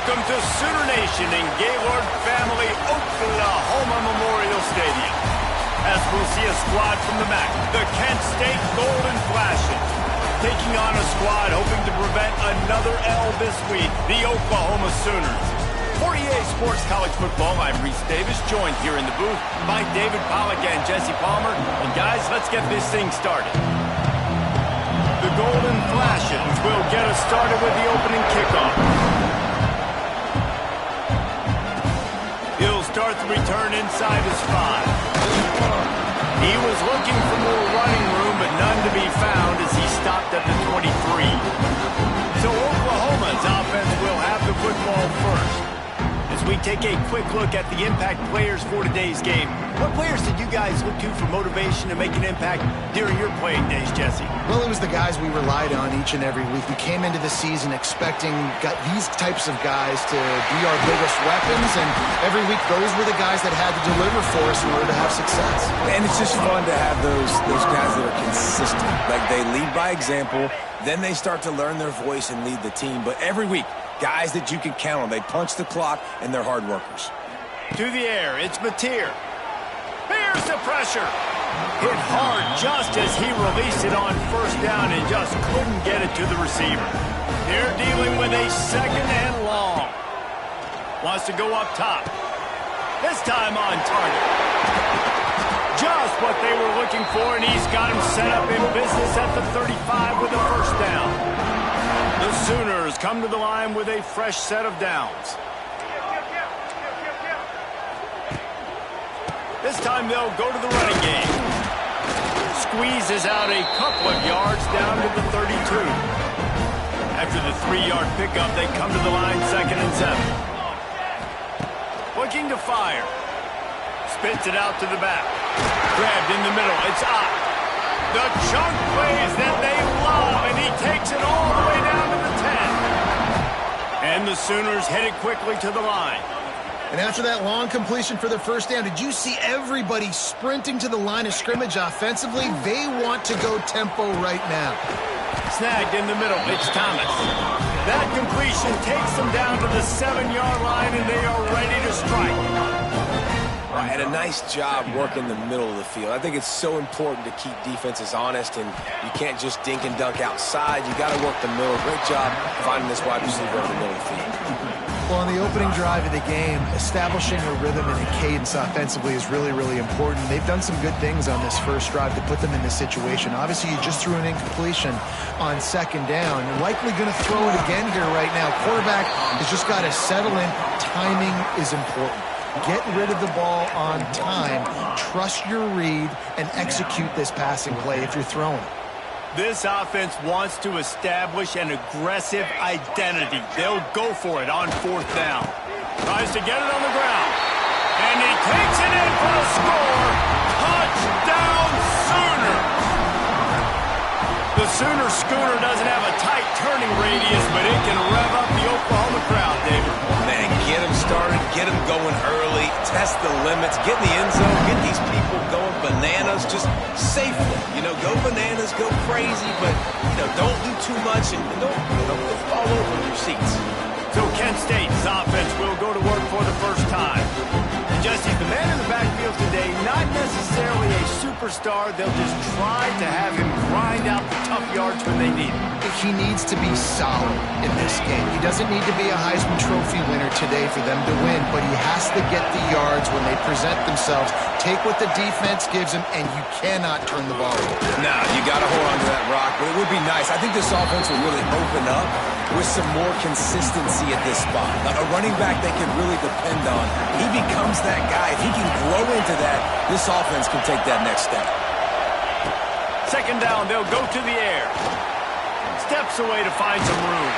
Welcome to Sooner Nation in Gaylord Family Oklahoma Memorial Stadium. As we'll see a squad from the MAC, the Kent State Golden Flashes, taking on a squad hoping to prevent another L this week, the Oklahoma Sooners. For EA Sports College Football, I'm Reese Davis, joined here in the booth by David Pollack and Jesse Palmer. And guys, let's get this thing started. The Golden Flashes will get us started with the opening kickoff. He'll start the return inside his 5. He was looking for more running room, but none to be found as he stopped at the 23. So Oklahoma's offense will have the football first. As we take a quick look at the impact players for today's game, what players did you guys look to for motivation to make an impact during your playing days, Jesse? Well, it was the guys we relied on each and every week. We came into the season expecting these types of guys to be our biggest weapons, and every week those were the guys that had to deliver for us in order to have success. And it's just fun to have those guys that are consistent. Like, they lead by example, then they start to learn their voice and lead the team. But every week, guys that you can count on. They punch the clock, and they're hard workers. To the air, it's Mateer. Here's the pressure. Hit hard just as he released it on first down and just couldn't get it to the receiver. They're dealing with a second and long. Wants to go up top. This time on target. Just what they were looking for, and he's got him set up in business at the 35 with a first down. The Sooners come to the line with a fresh set of downs. This time they'll go to the running game. Squeezes out a couple of yards down to the 32. After the 3-yard pickup, they come to the line 2nd and 7. Looking to fire. Spits it out to the back. Grabbed in the middle. It's up. The chunk plays that they love, and he takes it all the way down to the 10. And the Sooners headed quickly to the line. And after that long completion for the first down, did you see everybody sprinting to the line of scrimmage offensively? They want to go tempo right now. Snagged in the middle. It's Thomas. That completion takes them down to the 7-yard line, and they are ready to strike. And a nice job working the middle of the field. I think it's so important to keep defenses honest, and you can't just dink and dunk outside. You got to work the middle. Great job finding this wide receiver in the middle of the field. Well, on the opening drive of the game, establishing a rhythm and a cadence offensively is really, really important. They've done some good things on this first drive to put them in this situation. Obviously, you just threw an incompletion on 2nd down. You're likely going to throw it again here right now. Quarterback has just got to settle in. Timing is important. Get rid of the ball on time. Trust your read and execute this passing play if you're throwing it. This offense wants to establish an aggressive identity. They'll go for it on 4th down. Tries to get it on the ground. And he takes it in for a score. Touchdown, Sooner! The Sooner schooner doesn't have a tight turning radius, but it can rev up the Oklahoma crowd, David. Man, get them started, get them going early, test the limits, get in the end zone, get these people going bananas, just safely. Go bananas, go crazy, but, don't do too much and don't fall over in your seats. So Kent State's offense will go to work for the first time. And Jesse, the man in the backfield today, not necessarily a superstar. They'll just try to have him grind out the tough yards when they need him. He needs to be solid in this game. He doesn't need to be a Heisman Trophy winner today for them to win, but he has to get the yards when they present themselves. Take what the defense gives him, and you cannot turn the ball over. No, you got to hold on to that rock, but it would be nice. I think this offense will really open up with some more consistency at this spot. A running back they can really depend on. He becomes that guy. If he can grow into that, this offense can take that next step. 2nd down, they'll go to the air. Steps away to find some room.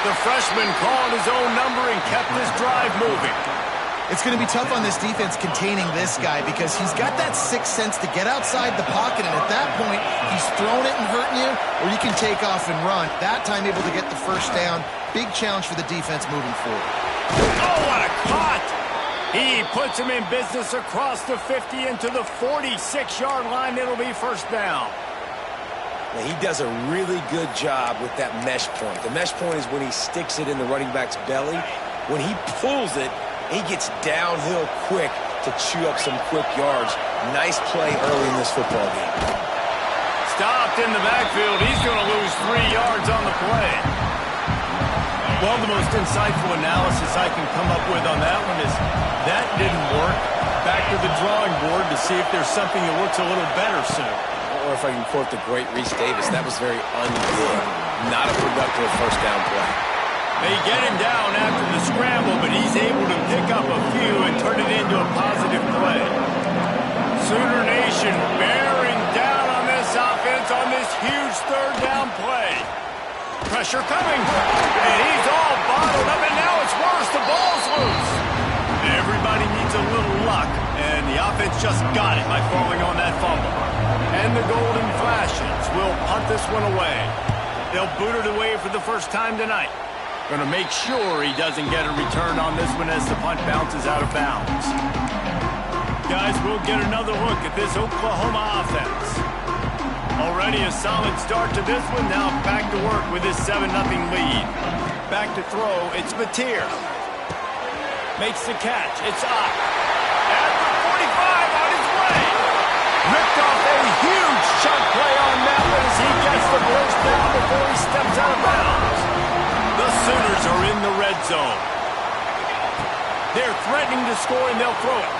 The freshman called his own number and kept this drive moving. It's going to be tough on this defense containing this guy because he's got that sixth sense to get outside the pocket, and at that point, he's throwing it and hurting you, or you can take off and run. That time able to get the first down. Big challenge for the defense moving forward. Oh, what a cut! He puts him in business across the 50 into the 46-yard line. It'll be first down. Now, he does a really good job with that mesh point. The mesh point is when he sticks it in the running back's belly. When he pulls it, he gets downhill quick to chew up some quick yards. Nice play early in this football game. Stopped in the backfield. He's going to lose 3 yards on the play. Well, the most insightful analysis I can come up with on that one is that didn't work. Back to the drawing board to see if there's something that works a little better soon. Or if I can quote the great Reese Davis, that was very ungood. Not a productive first down play. They get him down after the scramble, but he's able to pick up a few and turn it into a positive play. Sooner Nation bearing down on this offense on this huge third down play. Pressure coming, and he's all bottled up, and now it's worse. The ball's loose. Everybody needs a little luck, and the offense just got it by falling on that fumble. And the Golden Flashes will punt this one away. They'll boot it away for the first time tonight. Going to make sure he doesn't get a return on this one as the punt bounces out of bounds. Guys, we'll get another look at this Oklahoma offense. Already a solid start to this one. Now back to work with this 7-0 lead. Back to throw. It's Mateer. Makes the catch. It's up. At the 45 on his way. Ripped off a huge chunk play on that one as he gets the first down before he steps out of bounds. The Sooners are in the red zone. They're threatening to score, and they'll throw it.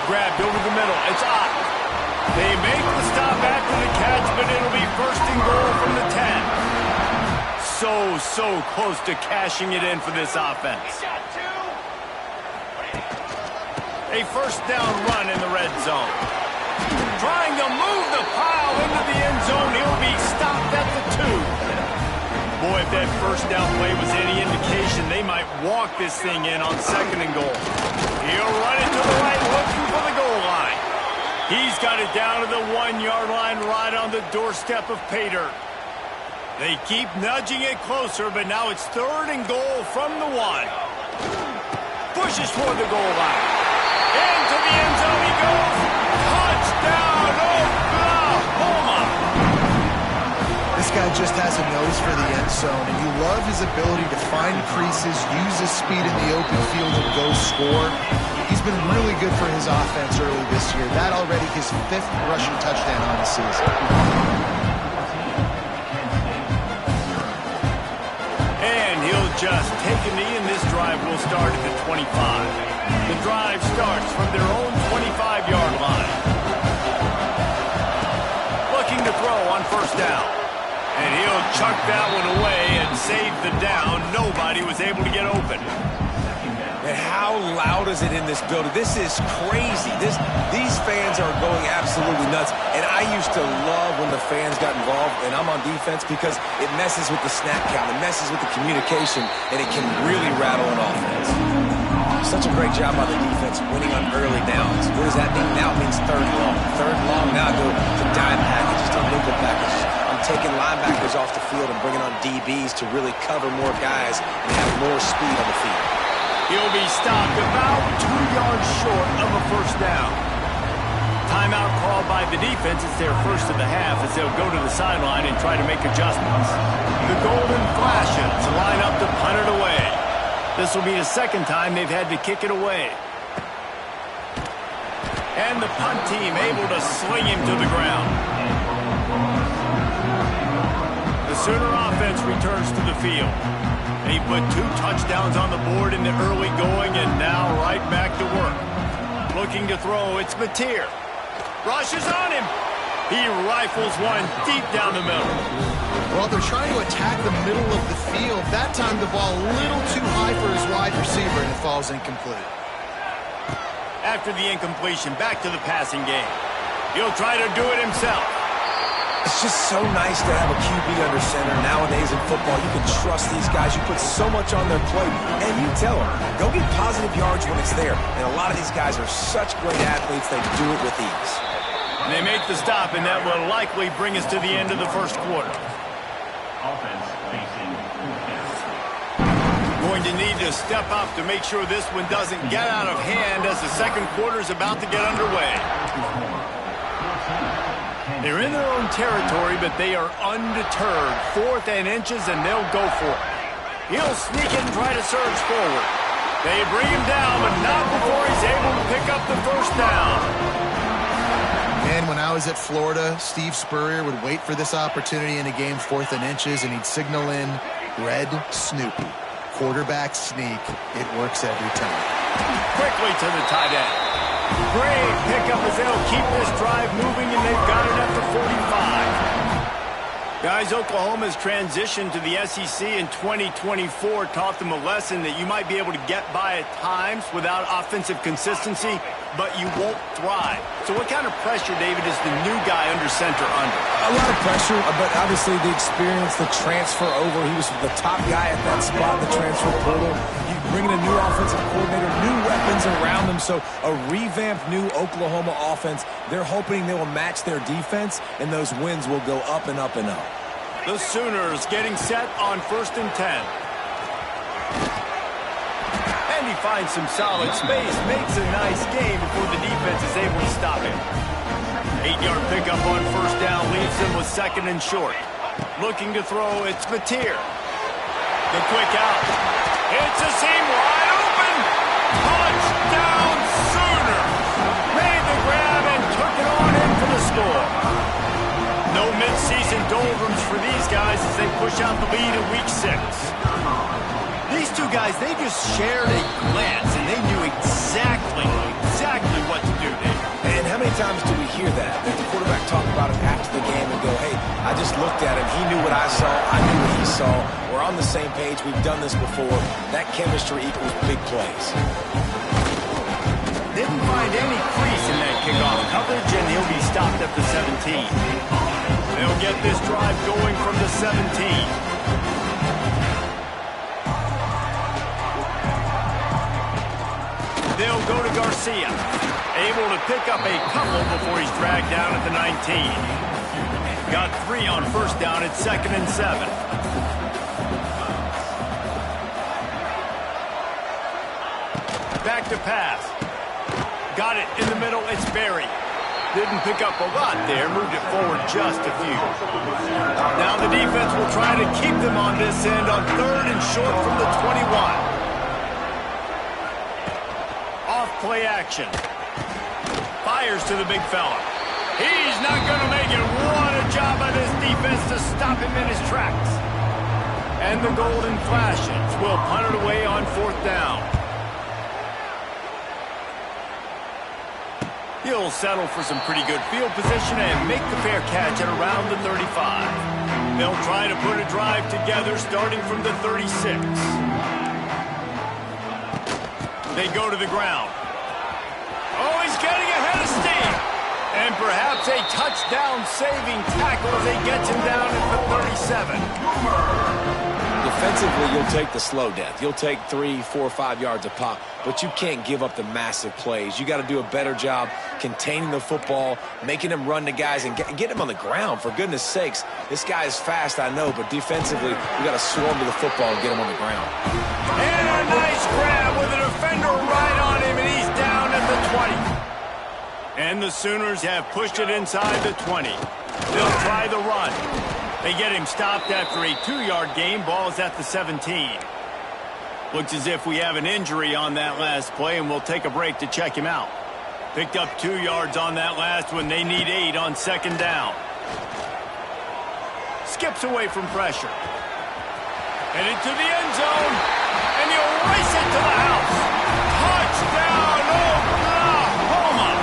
Grabbed over the middle. It's up. They make the stop after the catch, but it'll be first and goal from the 10. So close to cashing it in for this offense. A first down run in the red zone. Trying to move the pile into the end zone. He'll be stopped at the 2. Boy, if that first down play was any indication, they might walk this thing in on second and goal. He'll run it to the right, looking for the goal line. He's got it down to the 1-yard line right on the doorstep of pay dirt. They keep nudging it closer, but now it's third and goal from the 1. Pushes toward the goal line. Into the end zone he goes. Touchdown, Oklahoma! This guy just has a nose for the end zone, and you love his ability to find creases, use his speed in the open field, and go score. He's been really good for his offense early this year. That already his 5th rushing touchdown on the season. And he'll just take a knee, and this drive will start at the 25. The drive starts from their own 25-yard line. Looking to throw on first down. And he'll chuck that one away and save the down. Nobody was able to get open. And how loud is it in this building? This is crazy. These fans are going absolutely nuts. And I used to love when the fans got involved, and I'm on defense, because it messes with the snap count. It messes with the communication, and it can really rattle an offense. Such a great job by the defense winning on early downs. What does that mean? Now it means third long. Third long, now go to dime packages, to nickel packages. I'm taking linebackers off the field and bringing on DBs to really cover more guys and have more speed on the field. He'll be stopped about 2 yards short of a first down. Timeout called by the defense. It's their first of the half as they'll go to the sideline and try to make adjustments. The Golden Flashes line up to punt it away. This will be the second time they've had to kick it away. And the punt team able to sling him to the ground. The Sooner offense returns to the field. They put 2 touchdowns on the board in the early going, and now right back to work. Looking to throw, it's Mateer. Rushes on him. He rifles one deep down the middle. Well, they're trying to attack the middle of the field. That time the ball a little too high for his wide receiver, and it falls incomplete. After the incompletion, back to the passing game. He'll try to do it himself. It's just so nice to have a QB under center. Nowadays in football, you can trust these guys. You put so much on their plate, and you tell them, go get positive yards when it's there. And a lot of these guys are such great athletes, they do it with ease. And they make the stop, and that will likely bring us to the end of the first quarter. Going to need to step up to make sure this one doesn't get out of hand as the second quarter is about to get underway. They're in their own territory, but they are undeterred. 4th and inches, and they'll go for it. He'll sneak it and try to surge forward. They bring him down, but not before he's able to pick up the first down. And when I was at Florida, Steve Spurrier would wait for this opportunity in a game, 4th and inches, and he'd signal in Red Snoopy. Quarterback sneak. It works every time. Quickly to the tight end. Great pickup as they'll keep this drive moving, and they've got it up to 45. Guys, Oklahoma's transition to the SEC in 2024 taught them a lesson that you might be able to get by at times without offensive consistency, but you won't thrive. So what kind of pressure, David, is the new guy under center under? A lot of pressure, but obviously the experience, the transfer over. He was the top guy at that spot, the transfer portal. You bring in a new offensive coordinator, new weapons around them. So a revamped new Oklahoma offense. They're hoping they will match their defense, and those wins will go up and up and up. The Sooners getting set on 1st and 10. And he finds some solid space, makes a nice game before the defense is able to stop him. 8-yard pickup on 1st down leaves him with 2nd and short. Looking to throw, it's Mateer. The quick out. It's a seam wide open. Touchdown Sooners. Made the grab and took it on in for the score. No mid-season doldrums for these guys as they push out the lead in Week 6. These two guys, they just shared a glance, and they knew exactly what to do, Dave. And how many times do we hear that? That the quarterback talk about it after the game and go, hey, I just looked at him. He knew what I saw. I knew what he saw. We're on the same page. We've done this before. That chemistry equals big plays. Didn't find any crease in that kickoff coverage, and he'll be stopped at the 17. They'll get this drive going from the 17. They'll go to Garcia. Able to pick up a couple before he's dragged down at the 19. Got 3 on 1st down at 2nd and 7. Back to pass. Got it in the middle. It's Berry. Didn't pick up a lot there. Moved it forward just a few. Now the defense will try to keep them on this end on 3rd and short from the 21. Play action. Fires to the big fella. He's not going to make it. What a job by this defense to stop him in his tracks. And the Golden Flashes will punt it away on 4th down. He'll settle for some pretty good field position and make the fair catch at around the 35. They'll try to put a drive together starting from the 36. They go to the ground. Oh, he's getting ahead of steam. And perhaps a touchdown-saving tackle as he gets him down at the 37. Defensively, you'll take the slow death. You'll take 3, 4, 5 yards a pop, but you can't give up the massive plays. You got to do a better job containing the football, making him run to guys, and get him on the ground, for goodness sakes. This guy is fast, I know, but defensively, you got to swarm to the football and get him on the ground. And a nice grab with a defender right on him, and he's down at the 20. And the Sooners have pushed it inside the 20. They'll try the run. They get him stopped after a 2-yard gain. Ball is at the 17. Looks as if we have an injury on that last play, and we'll take a break to check him out. Picked up 2 yards on that last one. They need 8 on 2nd down. Skips away from pressure. Headed to the end zone, and he'll race it to the house. Touchdown, Oklahoma!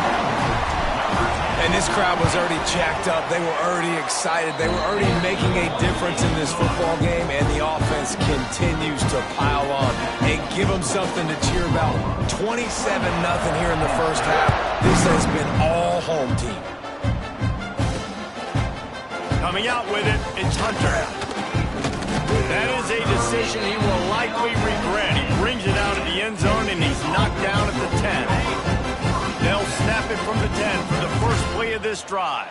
And this crowd was already jacked up. They were already excited. They were already making a difference in this football game, and the offense continues to pile on and give them something to cheer about. 27-0 here in the first half. This has been all home team. Coming out with it, it's Hunter. That is a decision he will likely regret. He brings it out of the end zone, and he's knocked down at the 10. They'll snap it from the 10 for the first play of this drive.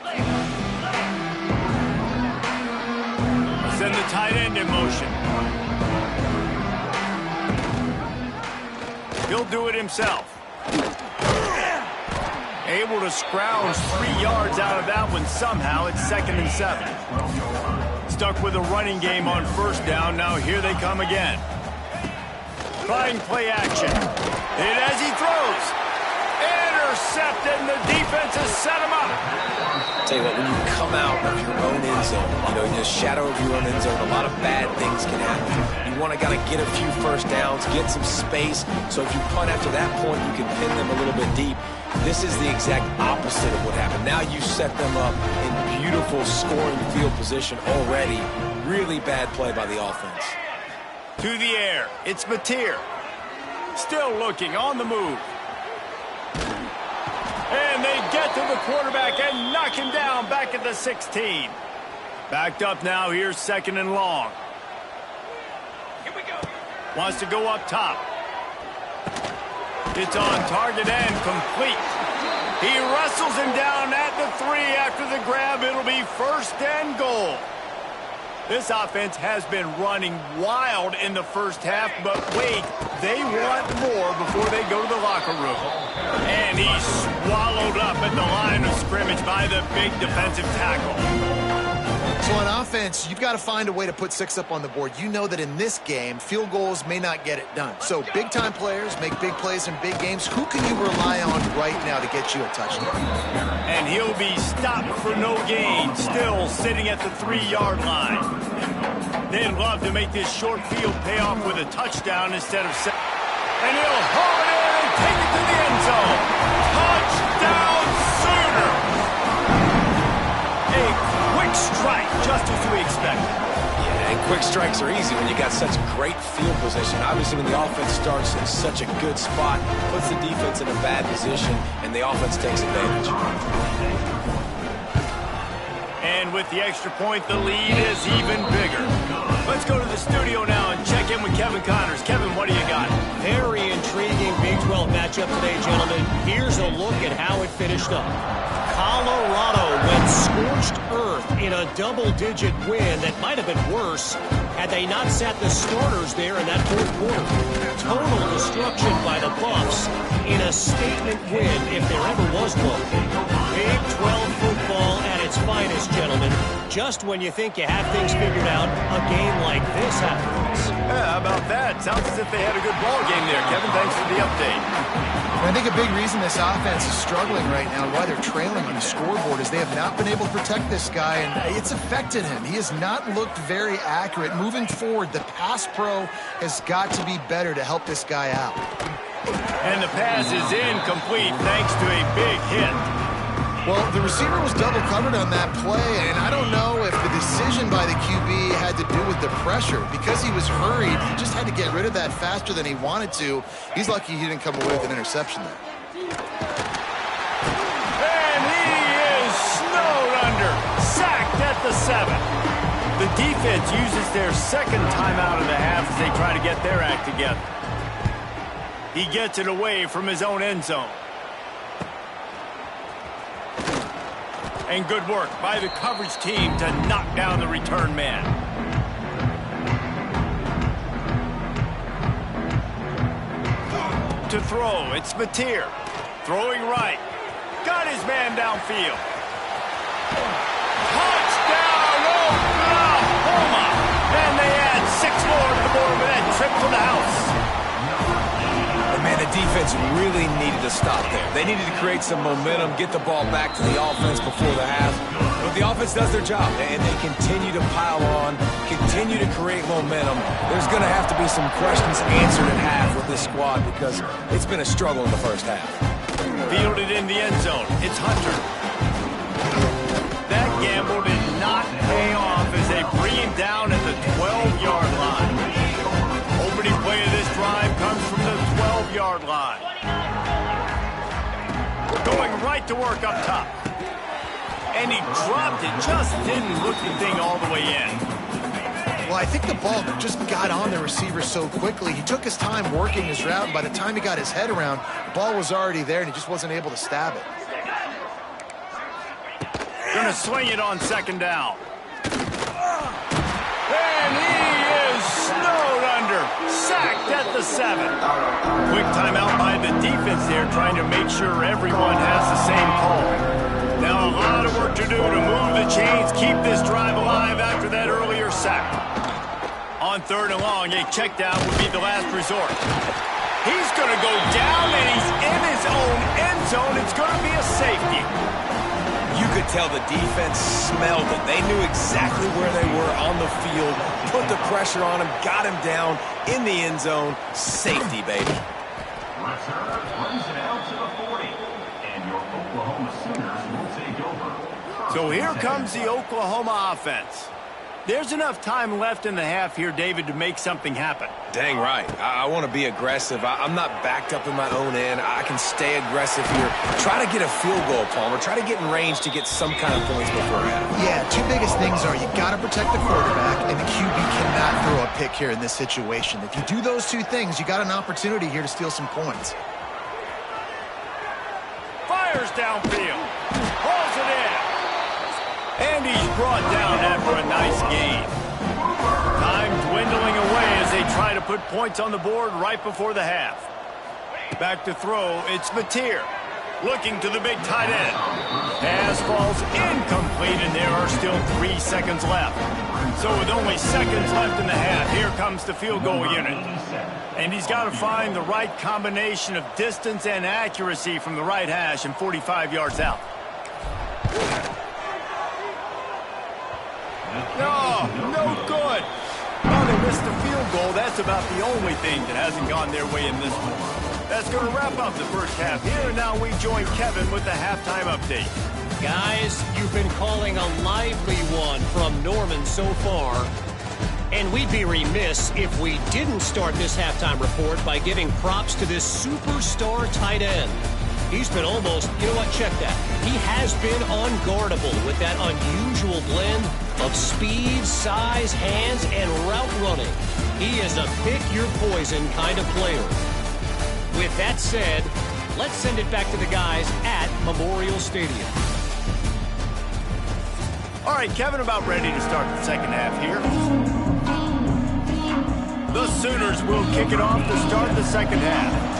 Send the tight end in motion. He'll do it himself. Able to scrounge 3 yards out of that one somehow. It's 2nd and 7. Stuck with a running game on 1st down. Now here they come again. Trying play action. And as he throws, intercepted, and the defense has set him up. Tell you what, when you come out of your own end zone, in the shadow of your own end zone, a lot of bad things can happen. You want to get a few 1st downs, get some space, so if you punt after that point, you can pin them a little bit deep. This is the exact opposite of what happened. Now you set them up in beautiful scoring field position already. Really bad play by the offense. To the air, it's Mateer. Still looking, on the move. And they get to the quarterback and knock him down back at the 16. Backed up now, here's 2nd and long. Here we go. Wants to go up top. It's on target and complete. He wrestles him down at the 3 after the grab. It'll be 1st and goal. This offense has been running wild in the 1st half, but wait, they want more before they go to the locker room. And he's swallowed up at the line of scrimmage by the big defensive tackle. So on offense, you've got to find a way to put 6 up on the board. You know that in this game, field goals may not get it done. So big-time players make big plays in big games. Who can you rely on right now to get you a touchdown? And he'll be stopped for no gain, still sitting at the 3-yard line. They'd love to make this short field pay off with a touchdown instead of... And he'll haul it in and take it to the end zone. Touchdown, Sooner! A quick strike, just as we expected. Yeah, and quick strikes are easy when you got such great field position. Obviously, when the offense starts in such a good spot, puts the defense in a bad position, and the offense takes advantage. And with the extra point, the lead is even bigger. Let's go to the studio now and check in with Kevin Connors. Kevin, what do you got? Very intriguing Big 12 matchup today, gentlemen. Here's a look at how it finished up. Colorado went scorched earth in a double-digit win that might have been worse had they not sat the starters there in that 4th quarter. Total destruction by the Buffs in a statement win, if there ever was one. Big 12 football at its finest, gentlemen. Just when you think you have things figured out, a game like this happens. Yeah, how about that? Sounds as if they had a good ball game there. Kevin, thanks for the update. I think a big reason this offense is struggling right now and why they're trailing on the scoreboard is they have not been able to protect this guy, and it's affected him. He has not looked very accurate. Moving forward, the pass pro has got to be better to help this guy out. And the pass is incomplete thanks to a big hit. Well, the receiver was double covered on that play, and I don't know if the decision by the QB had to do with the pressure. Because he was hurried, he just had to get rid of that faster than he wanted to. He's lucky he didn't come away with an interception there. And he is snowed under, sacked at the 7. The defense uses their 2nd timeout of the half as they try to get their act together. He gets it away from his own end zone. And good work by the coverage team to knock down the return man. To throw, it's Mateer. Throwing right. Got his man downfield. Touchdown, Oklahoma! And they add 6 more to the board with that trip to the house. Man, the defense really needed to stop there. They needed to create some momentum, get the ball back to the offense before the half. But the offense does their job, and they continue to pile on, continue to create momentum. There's going to have to be some questions answered at half with this squad because it's been a struggle in the 1st half. Fielded in the end zone. It's Hunter. That gamble did not pay off as they bring him down at the 12-yard line. Opening play of this drive comes from the 12-yard line. Going right to work up top. And he dropped it, just didn't hook the thing all the way in. Well, I think the ball just got on the receiver so quickly. He took his time working his route, and by the time he got his head around, the ball was already there, and he just wasn't able to stab it. Gonna swing it on 2nd down. And he is snowed under, sacked at the 7. Quick timeout by the defense there, trying to make sure everyone has the same call. Now a lot of work to do to move the chains, keep this drive alive after that earlier sack. On 3rd and long, a check down would be the last resort. He's going to go down, and he's in his own end zone. It's going to be a safety. You could tell the defense smelled it. They knew exactly where they were on the field, put the pressure on him, got him down in the end zone. Safety, baby. Return brings it out to the 40, and your Oklahoma Sooners will take over. So here comes the Oklahoma offense. There's enough time left in the half here, David, to make something happen. Dang right. I want to be aggressive. I'm not backed up in my own end. I can stay aggressive here. Try to get a field goal, Palmer. Try to get in range to get some kind of points before half. Yeah, two biggest things are you got to protect the quarterback, and the QB cannot throw a pick here in this situation. If you do those two things, you got an opportunity here to steal some points. Fires downfield. Pulls it in. And he's brought down after a nice gain. Time dwindling away as they try to put points on the board right before the half. Back to throw, it's Mateer. Looking to the big tight end. Pass falls incomplete, and there are still 3 seconds left. So with only seconds left in the half, here comes the field goal unit. And he's got to find the right combination of distance and accuracy from the right hash and 45 yards out. No good. Well, they missed the field goal. That's about the only thing that hasn't gone their way in this one. That's going to wrap up the first half here, and now we join Kevin with the halftime update. Guys, you've been calling a lively one from Norman so far. And we'd be remiss if we didn't start this halftime report by giving props to this superstar tight end. He's been almost, you know what, check that. He has been unguardable with that unusual blend of speed, size, hands, and route running. He is a pick-your-poison kind of player. With that said, let's send it back to the guys at Memorial Stadium. All right, Kevin, about ready to start the second half here. The Sooners will kick it off to start the second half.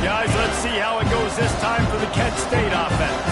Guys, let's see how it goes this time for the Kent State offense.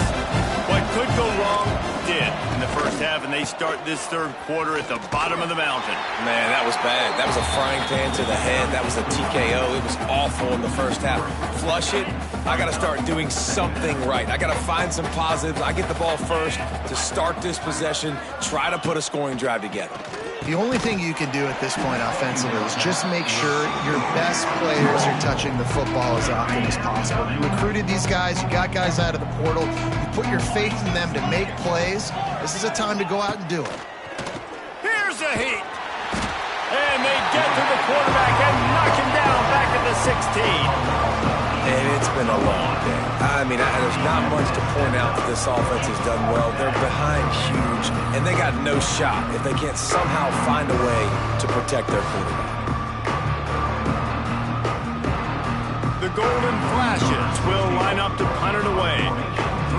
What could go wrong did in the first half, and they start this third quarter at the bottom of the mountain. Man, that was bad. That was a frying pan to the head. That was a TKO. It was awful in the first half. Flush it. I got to start doing something right. I got to find some positives. I get the ball first to start this possession, try to put a scoring drive together. The only thing you can do at this point offensively is just make sure your best players are touching the football as often as possible. You recruited these guys. You got guys out of the portal. You put your faith in them to make plays. This is a time to go out and do it. Here's a heat. And they get to the quarterback and knock him down back at the 16. And it's been a long day. I mean, there's not much to point out that this offense has done well. They're behind huge, and they got no shot if they can't somehow find a way to protect their quarterback. The Golden Flashes will line up to punt it away.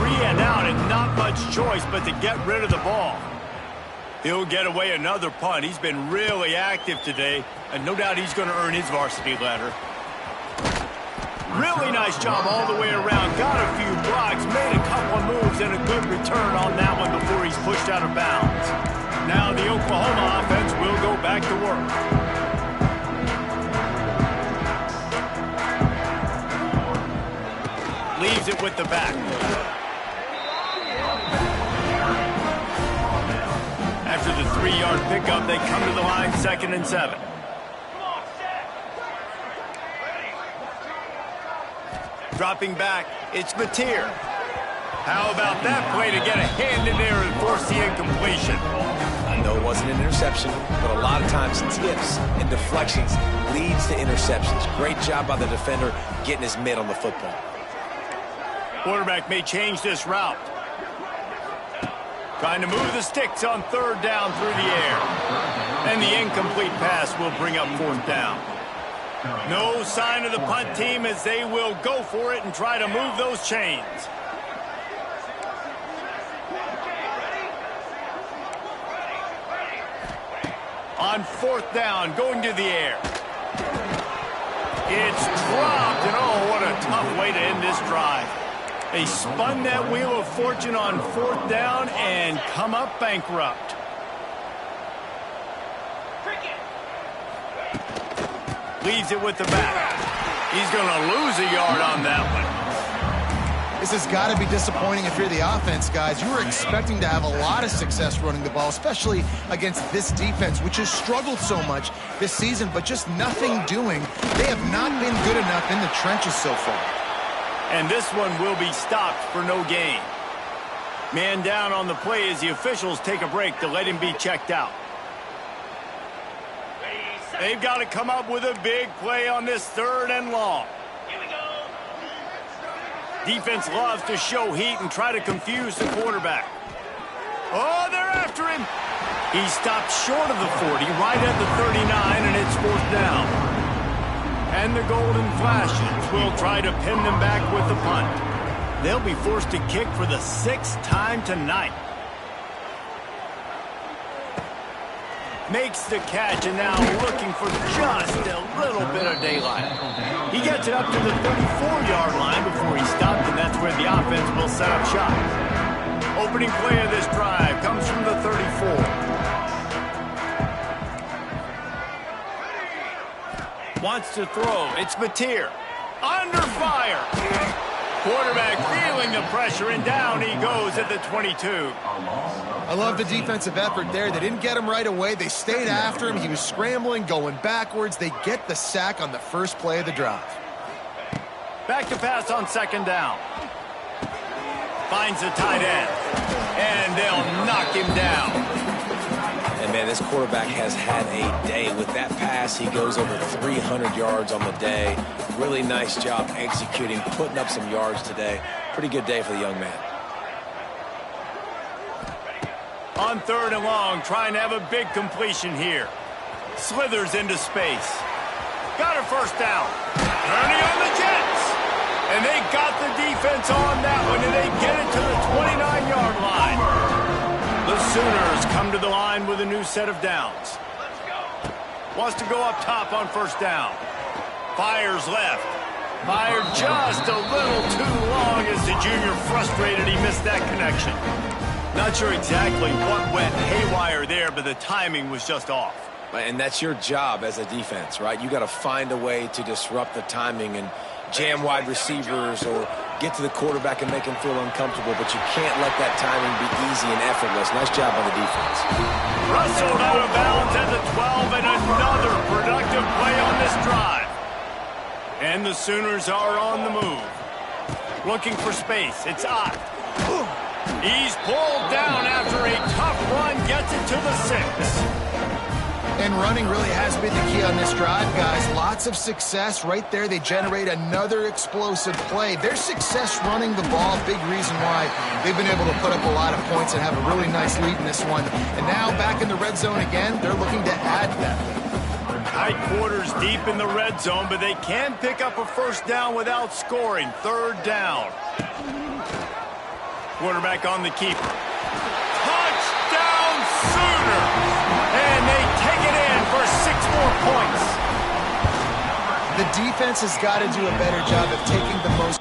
3 and out, and not much choice but to get rid of the ball. He'll get away another punt. He's been really active today, and no doubt he's going to earn his varsity ladder. Really nice job all the way around. Got a few blocks, made a couple of moves, and a good return on that one before he's pushed out of bounds. Now the Oklahoma offense will go back to work. Leaves it with the back. After the 3-yard pickup, they come to the line 2nd and 7. Dropping back, it's Mateer. How about that play to get a hand in there and force the incompletion? I know it wasn't an interception, but a lot of times tips and deflections leads to interceptions. Great job by the defender getting his mitt on the football. Quarterback may change this route. Trying to move the sticks on 3rd down through the air. And the incomplete pass will bring up 4th down. No sign of the punt team as they will go for it and try to move those chains. On fourth down, going to the air. It's dropped, and oh, what a tough way to end this drive. They spun that wheel of fortune on fourth down and come up bankrupt. Leaves it with the back. He's going to lose a yard on that one. This has got to be disappointing if you're the offense, guys. You were expecting to have a lot of success running the ball, especially against this defense, which has struggled so much this season, but just nothing doing. They have not been good enough in the trenches so far. And this one will be stopped for no gain. Man down on the play as the officials take a break to let him be checked out. They've got to come up with a big play on this third and long. Defense loves to show heat and try to confuse the quarterback. Oh, they're after him. He stopped short of the 40, right at the 39, and it's fourth down. And the Golden Flashes will try to pin them back with the punt. They'll be forced to kick for the 6th time tonight. Makes the catch and now looking for just a little bit of daylight. He gets it up to the 34-yard line before he stopped, and that's where the offense will set up shop. Opening play of this drive comes from the 34. Wants to throw. It's Mateer. Under fire. Quarterback feeling the pressure, and down he goes at the 22. I love the defensive effort there. They didn't get him right away. They stayed after him. He was scrambling, going backwards. They get the sack on the first play of the drive. Back to pass on second down. Finds the tight end, and they'll knock him down. And, man, this quarterback has had a day. With that pass, he goes over 300 yards on the day. Really nice job executing, putting up some yards today. Pretty good day for the young man. On third and long, trying to have a big completion here. Slithers into space. Got a first down. Ernie on the Jets. And they got the defense on that one, and they get it to the 29-yard line. The Sooners come to the line with a new set of downs. Wants to go up top on first down. Fires left. Fired just a little too long as the junior frustrated he missed that connection. Not sure exactly what went haywire there, but the timing was just off. And that's your job as a defense, right? You got to find a way to disrupt the timing and jam wide receivers or get to the quarterback and make him feel uncomfortable, but you can't let that timing be easy and effortless. Nice job on the defense. Rustled out of bounds at the 12, and another productive play on this drive. And the Sooners are on the move. Looking for space. It's Ott. He's pulled down after a tough run, gets it to the 6. And running really has been the key on this drive, guys. Lots of success right there. They generate another explosive play. Their success running the ball, big reason why they've been able to put up a lot of points and have a really nice lead in this one. And now back in the red zone again, they're looking to add that. Tight quarters deep in the red zone, but they can pick up a first down without scoring. Third down. Quarterback on the keeper. Touchdown Sooners! And they take it in for 6 more points. The defense has got to do a better job of taking the most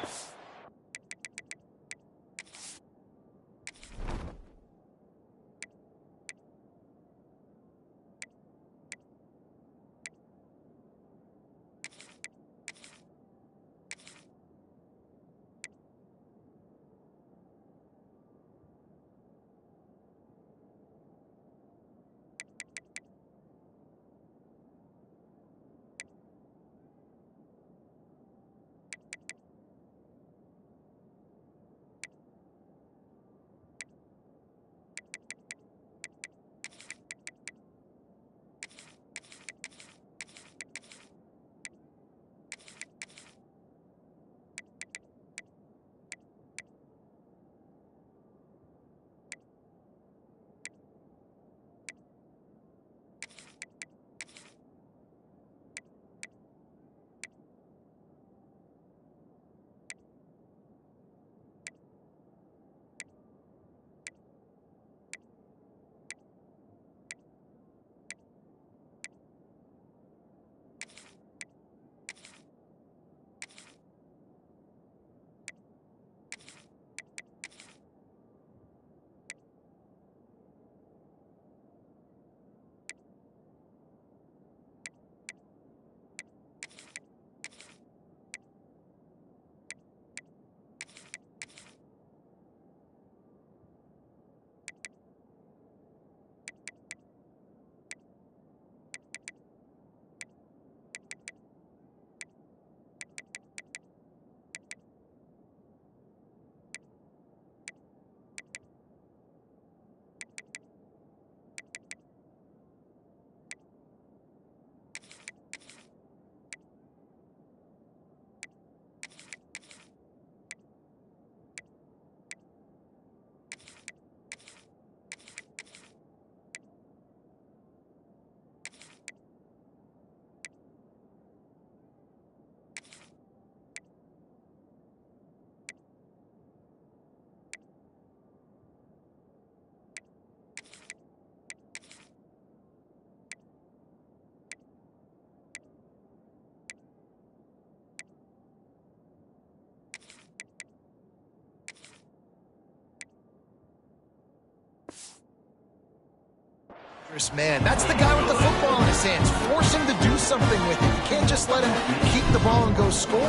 Man, that's the guy with the football in his hands. Force him to do something with it. You can't just let him keep the ball and go score.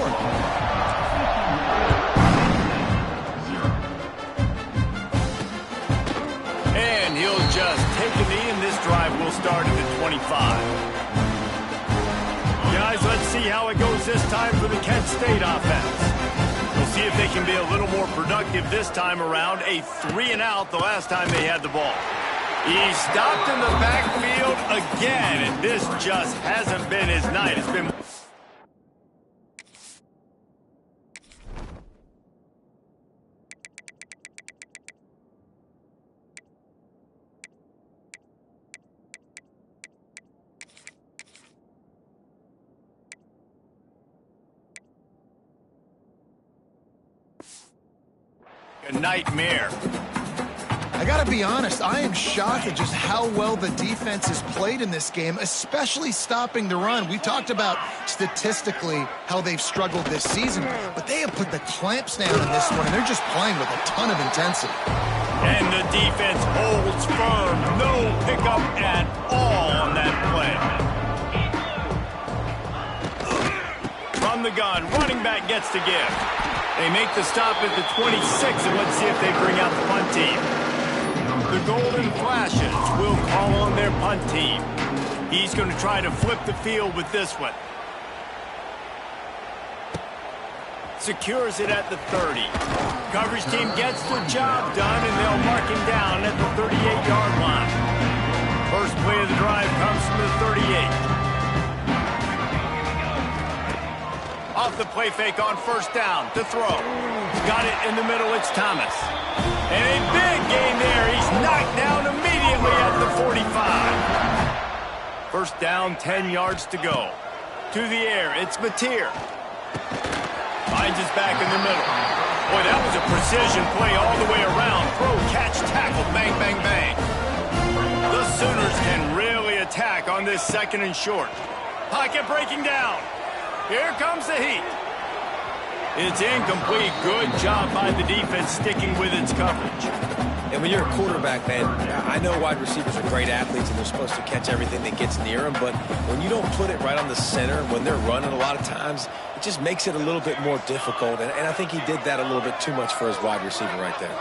And he'll just take a knee, and this drive will start at the 25. Guys, let's see how it goes this time for the Kent State offense. We'll see if they can be a little more productive this time around. A 3-and-out the last time they had the ball. He stopped in the backfield again, and this just hasn't been his night. It's been... a nightmare. I gotta be honest, I am shocked at just how well the defense has played in this game, especially stopping the run. We talked about statistically how they've struggled this season, but they have put the clamps down in this one, and they're just playing with a ton of intensity. And the defense holds firm. No pickup at all on that play. From the gun, running back gets to give. They make the stop at the 26, and let's see if they bring out the punt team. The Golden Flashes will call on their punt team. He's going to try to flip the field with this one. Secures it at the 30. Coverage team gets the job done, and they'll mark him down at the 38-yard line. First play of the drive comes from the 38. Off the play fake on first down to throw. Got it in the middle, it's Thomas. And a big gain there. He's knocked down immediately at the 45. First down, 10 yards to go. To the air, it's Mateer. Finds his back in the middle. Boy, that was a precision play all the way around. Throw, catch, tackle, bang, bang, bang. The Sooners can really attack on this second and short. Pocket breaking down. Here comes the heat. It's incomplete. Good job by the defense sticking with its coverage. And when you're a quarterback, man, I know wide receivers are great athletes and they're supposed to catch everything that gets near them, but when you don't put it right on the center, when they're running a lot of times, it just makes it a little bit more difficult. And I think he did that a little bit too much for his wide receiver right there.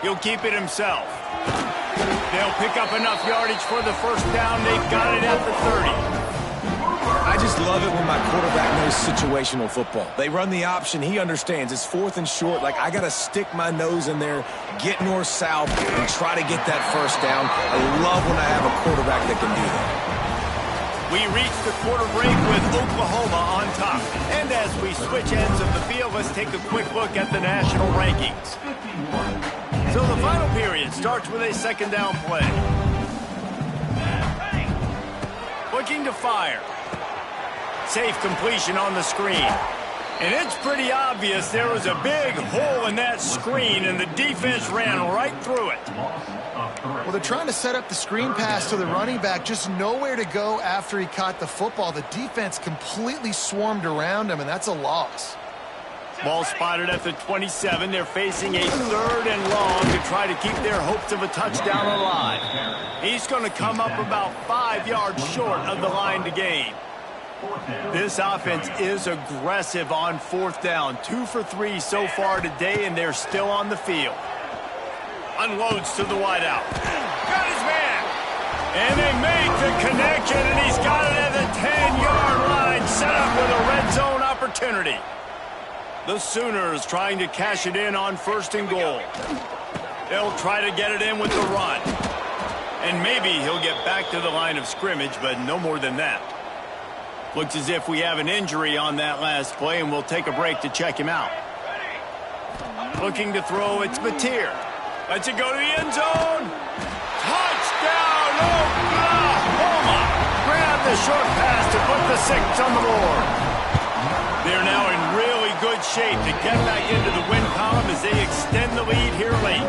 He'll keep it himself. They'll pick up enough yardage for the first down. They've got it at the 30. I just love it when my quarterback knows situational football. They run the option. He understands. It's fourth and short. Like, I got to stick my nose in there, get north-south, and try to get that first down. I love when I have a quarterback that can do that. We reach the quarter break with Oklahoma on top. And as we switch ends of the field, let's take a quick look at the national rankings. So the final period starts with a second down play. Looking to fire. Safe completion on the screen. And it's pretty obvious there was a big hole in that screen, and the defense ran right through it. Well, they're trying to set up the screen pass to the running back, just nowhere to go after he caught the football. The defense completely swarmed around him, and that's a loss. Ball spotted at the 27. They're facing a third and long to try to keep their hopes of a touchdown alive. He's going to come up about 5 yards short of the line to gain. This offense is aggressive on fourth down. 2 for 3 so far today, and they're still on the field. Unloads to the wideout. Got his man. And they make the connection, and he's got it at the 10-yard line, set up with a red zone opportunity. The Sooners trying to cash it in on first and goal. They'll try to get it in with the run. And maybe he'll get back to the line of scrimmage, but no more than that. Looks as if we have an injury on that last play, and we'll take a break to check him out. Looking to throw, it's Mateer. Lets it go to the end zone. Touchdown, Oklahoma! Grab the short pass to put the 6 on the board. They're now in really good shape to get back into the win column as they extend the lead here late.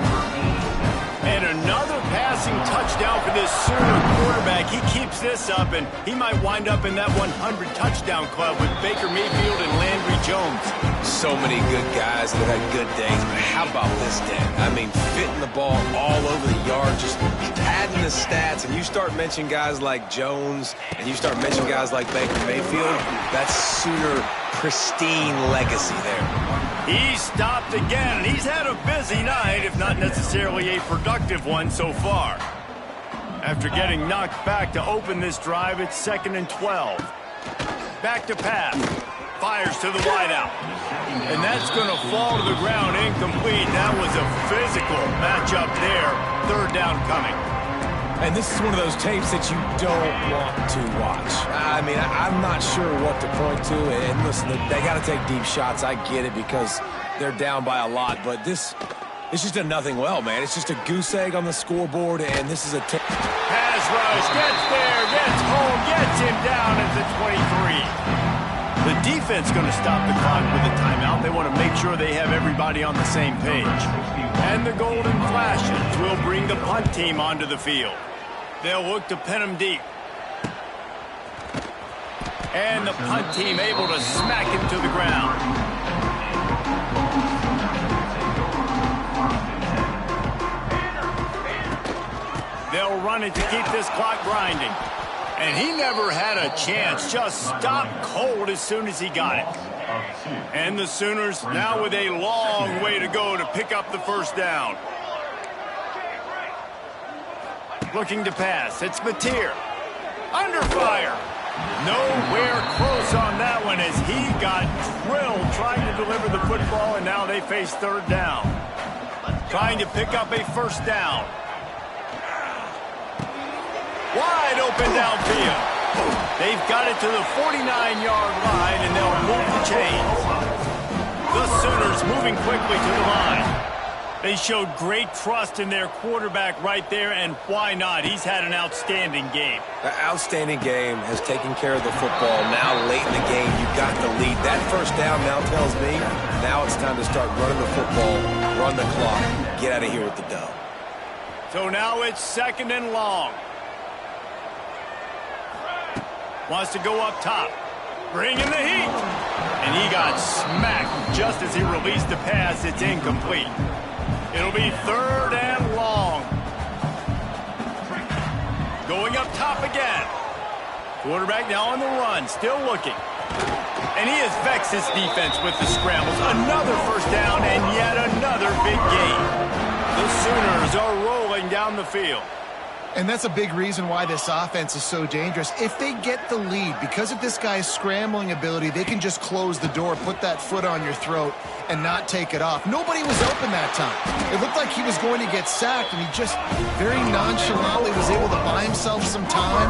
And another passing touchdown for this Sooner quarterback. He keeps this up, and he might wind up in that 100 touchdown club with Baker Mayfield and Landry Jones. So many good guys that have had good days, but how about this day? I mean, fitting the ball all over the yard, just padding the stats, and you start mentioning guys like Jones, and you start mentioning guys like Baker Mayfield, that's Sooner pristine legacy there. He stopped again, and he's had a busy night, if not necessarily a productive one so far. After getting knocked back to open this drive, it's 2nd and 12. Back to pass. Fires to the wideout. And that's going to fall to the ground incomplete. That was a physical matchup there. 3rd down coming. And this is one of those tapes that you don't want to watch. I mean, I'm not sure what to point to. And listen, they got to take deep shots. I get it because they're down by a lot. But it's just a nothing well, man. It's just a goose egg on the scoreboard, and this is a pass rush, gets there, gets home, gets him down at the 23. The defense going to stop the clock with a timeout. They want to make sure they have everybody on the same page. And the Golden Flashes will bring the punt team onto the field. They'll look to pin them deep. And the punt team able to smack him to the ground. They'll run it to keep this clock grinding. And he never had a chance. Just stopped cold as soon as he got it. And the Sooners now with a long way to go to pick up the 1st down. Looking to pass. It's Mateer. Under fire. Nowhere close on that one as he got drilled trying to deliver the football, and now they face 3rd down. Trying to pick up a 1st down. Wide open downfield. They've got it to the 49-yard line, and they'll move the chains. The Sooners moving quickly to the line. They showed great trust in their quarterback right there, and why not? He's had an outstanding game. An outstanding game, has taken care of the football. Now late in the game, you got the lead. That 1st down now tells me now it's time to start running the football, run the clock, get out of here with the dub. So now it's 2nd and long. Wants to go up top. Bring in the heat. And he got smacked just as he released the pass. It's incomplete. It'll be 3rd and long. Going up top again. Quarterback now on the run. Still looking. And he has vexed his defense with the scrambles. Another 1st down and yet another big gain. The Sooners are rolling down the field. And that's a big reason why this offense is so dangerous. If they get the lead, because of this guy's scrambling ability, they can just close the door, put that foot on your throat, and not take it off. Nobody was open that time. It looked like he was going to get sacked, and he just very nonchalantly was able to buy himself some time,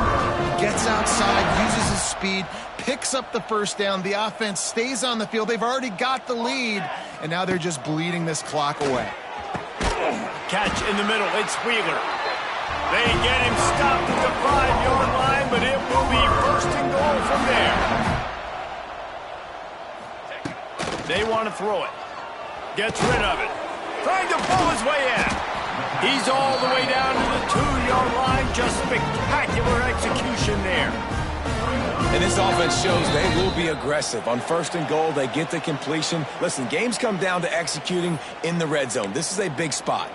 gets outside, uses his speed, picks up the 1st down. The offense stays on the field. They've already got the lead, and now they're just bleeding this clock away. Catch in the middle. It's Wheeler. They get him stopped at the 5-yard line, but it will be 1st and goal from there. They want to throw it. Gets rid of it. Trying to pull his way in. He's all the way down to the 2-yard line. Just spectacular execution there. And this offense shows they will be aggressive. On 1st and goal, they get the completion. Listen, games come down to executing in the red zone. This is a big spot.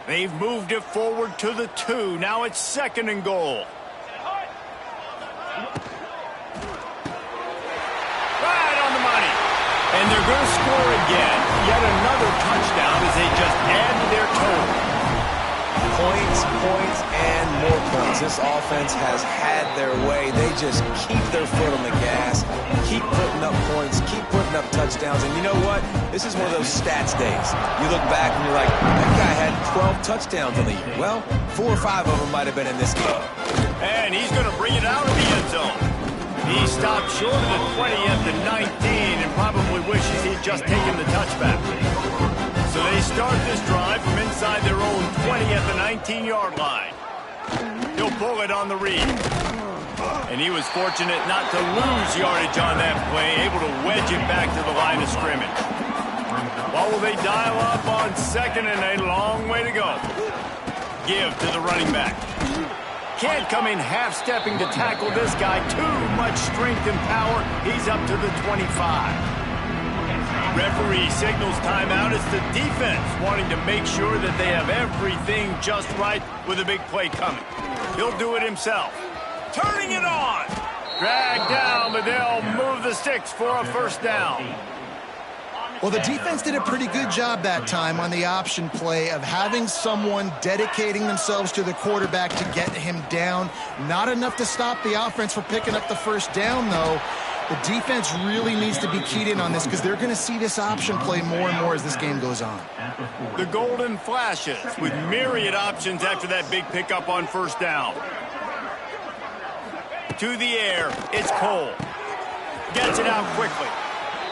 They've moved it forward to the 2. Now it's 2nd and goal. Right on the money. And they're going to score again. Yet another touchdown as they just add to their total. Points, and more points. This offense has had their way. They just keep their foot on the gas, keep putting up points, keep putting up touchdowns. And you know what? This is one of those stats days. You look back and you're like, that guy had 12 touchdowns on the year. Well, 4 or 5 of them might have been in this game. And he's going to bring it out of the end zone. He stopped short of the 20 at the 19 and probably wishes he'd just taken the touchback. So they start this drive from inside their own 20 at the 19-yard line. He'll pull it on the read. And he was fortunate not to lose yardage on that play, able to wedge it back to the line of scrimmage. What will they dial up on 2nd and a long way to go? Give to the running back. Can't come in half-stepping to tackle this guy. Too much strength and power. He's up to the 25. Referee signals timeout. It's the defense wanting to make sure that they have everything just right with a big play coming. He'll do it himself. Turning it on. Dragged down, but they'll move the sticks for a first down. Well, the defense did a pretty good job that time on the option play of having someone dedicating themselves to the quarterback to get him down. Not enough to stop the offense from picking up the first down, though. The defense really needs to be keyed in on this because they're going to see this option play more and more as this game goes on. The Golden Flashes with myriad options after that big pickup on first down. To the air, it's Cole. Gets it out quickly.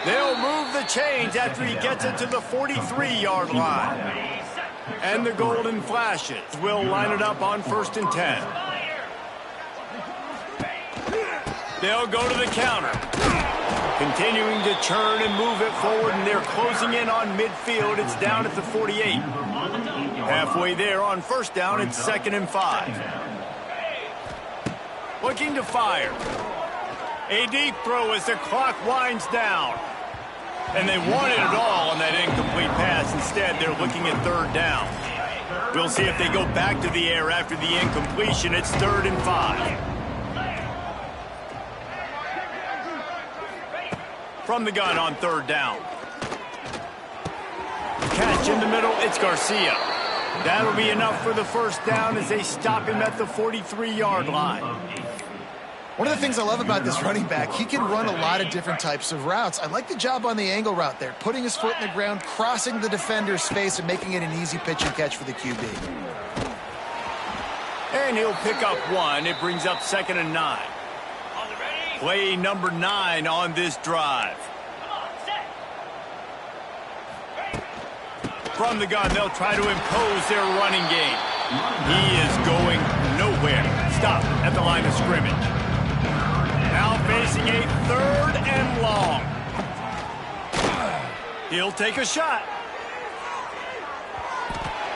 They'll move the chains after he gets it to the 43-yard line. And the Golden Flashes will line it up on 1st and 10. They'll go to the counter. Continuing to churn and move it forward, and they're closing in on midfield. It's down at the 48. Halfway there on first down, it's 2nd and 5. Looking to fire. A deep throw as the clock winds down. And they wanted it all on that incomplete pass. Instead, they're looking at 3rd down. We'll see if they go back to the air after the incompletion. It's 3rd and 5. From the gun on 3rd down. Catch in the middle, it's Garcia. That'll be enough for the first down as they stop him at the 43-yard line. One of the things I love about this running back, he can run a lot of different types of routes. I like the job on the angle route there, putting his foot in the ground, crossing the defender's face, and making it an easy pitch and catch for the QB. And he'll pick up 1. It brings up 2nd and 9. Play number 9 on this drive. From the gun, they'll try to impose their running game. He is going nowhere. Stop at the line of scrimmage. Now facing a 3rd and long. He'll take a shot.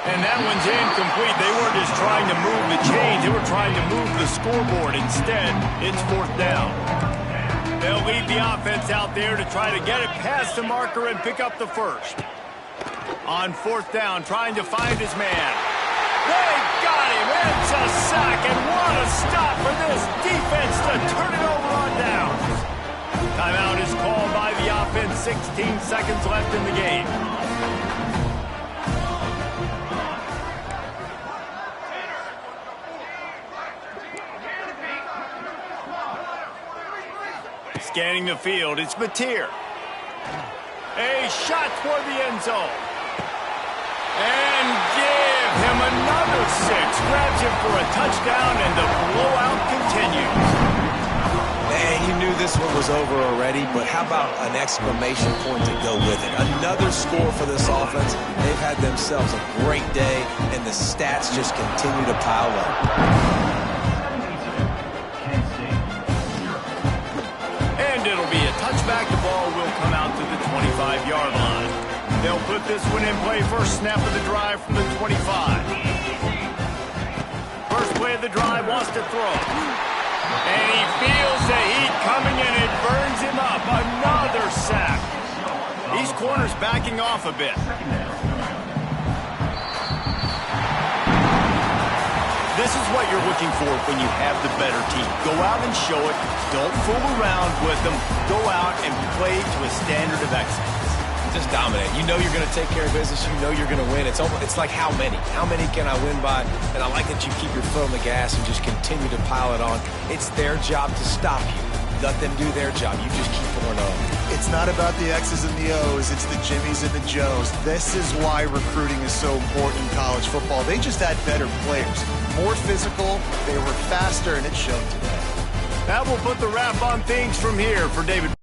And that one's incomplete. They weren't just trying to move the chains. They were trying to move the scoreboard. Instead, it's 4th down. They'll lead the offense out there to try to get it past the marker and pick up the first. On 4th down, trying to find his man. They got him. It's a sack, and what a stop for this defense to turn it over on downs. Timeout is called by the offense. 16 seconds left in the game. Scanning the field, it's Mateer. A shot toward the end zone. And give him another 6. Grabs him for a touchdown, and the blowout continues. Man, you knew this one was over already, but how about an exclamation point to go with it? Another score for this offense. They've had themselves a great day, and the stats just continue to pile up. And it'll be a touchback. The ball will come out to the 25-yard line. They'll put this one in play. First snap of the drive from the 25. First play of the drive, wants to throw. And he feels the heat coming, and it burns him up. Another sack. These corners backing off a bit. This is what you're looking for when you have the better team. Go out and show it. Don't fool around with them. Go out and play to a standard of excellence. Just dominate. You know you're going to take care of business. You know you're going to win. It's like how many? How many can I win by? And I like that you keep your foot on the gas and just continue to pile it on. It's their job to stop you. Let them do their job. You just keep pouring on. It's not about the X's and the O's. It's the Jimmies and the Joes. This is why recruiting is so important in college football. They just had better players. More physical. They were faster, and it showed today. That will put the wrap on things from here. For David